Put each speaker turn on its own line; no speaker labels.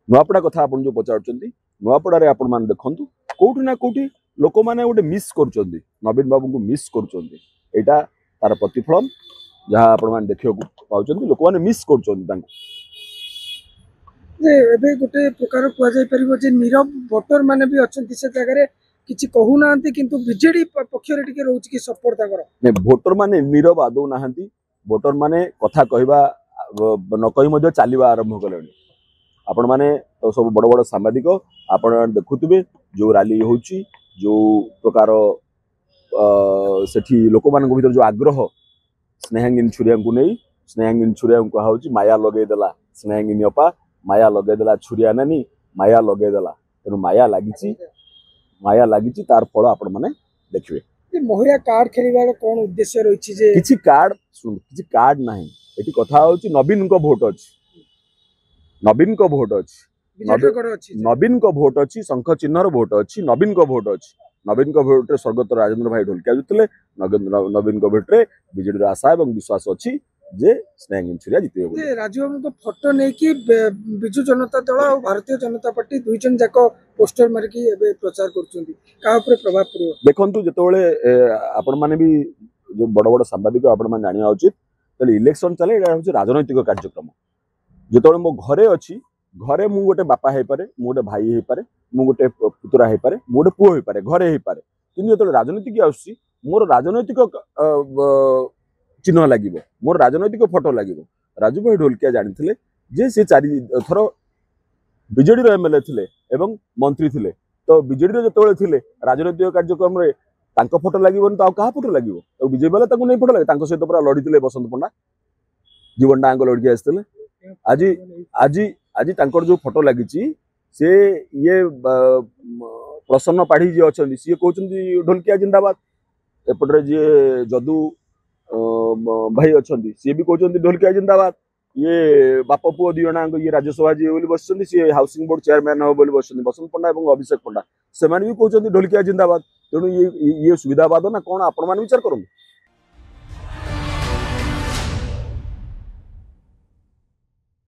नुआपड़ा कथा आपण जो पचारुचंती नुआपड़ा आपण मान देखंतु कोठी ना कोठी लोक माने गोटे मिस करुचंती नवीन बाबू को मिस करुचंती एटा तार प्रतिफलन जहाँ आपण मान देखियो पाउचंती लोक माने मिस करुचंती तांको
एबे गोटे प्रकार कुआ जाय परिबो जे नीरव वोटर माने भी अछंती से जगह रे किछि कहू नांती किंतु बीजेडी पक्ष रे टिके रहउछि कि सपोर्ट ताकर
ने वोटर माने नीरव आदौ नाहंती वोटर माने कथा कहबा न कहि मध्ये चालिबा आरंभ कलेनी आपण माने तो सब बड़ बड़ सांबादिक आपण देखुतबे जो रैली होउची जो प्रकार सेठी लोक मान भीतर जो आग्रह स्नेहांगिनी छुरिया को नहीं स्नेहांगिनी छुरिया को कहा माया लगे देला स्नेहांगिनी अपा माया लगे देला छुरिया नानी माया लगे देला तेणु माया लागिची तार फल आपण माने देखिबे
महिला कार्ड खेलिबार कोन उद्देश्य रहिछि जे
किछि कार्ड नाही एटी कथा होउची नवीन को वोट अछि नवीन को वोट अछि नवीन को वोट अछि शंख चिन्हर वोट अछि नवीन को वोट अछि नवीन को भोट स्वर्गत राजेंद्र भाई ढोलकिया जितले नवीन को भोट रे बीजेडी आशा और विश्वास अच्छी जे स्नेहांगिनी छुरिया जितबे बोली
राजू को फोटो नै कि बिजु जनता दल और भारतीय जनता पार्टी दुई जन जाको पोस्टर मार की एबे प्रचार करछुंती का ऊपर प्रभाव पड़ो देखंतु
जेतोळे आपण माने भी जो बड़ बड़ सांबादिक आपण माने जानिया उचित तले इलेक्शन चले एटा होची राजनैतिक कार्यक्रम जेतोळे मो घरे अछि घरे मु गोटे बापा हे पारे मु गोटे भाई हे पारे मु गोटे पुतरा हे पारे मु गोटे पुओ हे पारे घरे हे पारे किंतु जेतोळे राजनीतिक आउछि मोर राजनैतिक चिन्ह लागिबो मोर राजनैतिक फोटो लागिबो राजू भाई ढोलकिया जानिथिले जे से चारि थर बीजेडी रो एमएलए थिले एवं मंत्री थिले तो बीजेडी रो जेतोळे थिले राजनैतिक कार्यक्रम रे तांको फोटो लागिबोन तो कहा फोटो लागिबो तो बीजेपी वाला तांको नै फोटो लागे तांको सहित पूरा लढिथिले बसंत पंडा जीवन डांग लढकी आस्थिले आज आज आज तांकर जो फोटो लागिची से ये प्रसन्न पाढ़ी जी अच्छा सी कहते ढोलकिया जिंदाबाद एपटे जी जदू भाई अच्छा सी भी कहते ढोलकिया जिंदाबाद ये बाप पुओ दी जन ये राज्यसभा जी बस सी हाउसिंग बोर्ड चेयरमैन हम बस बसंत पंडा और अभिषेक पंडा से भी कहते ढोलकिया जिंदाबाद तेणु ये सुविधावाद ना कौन आपण मैंने विचार करूँ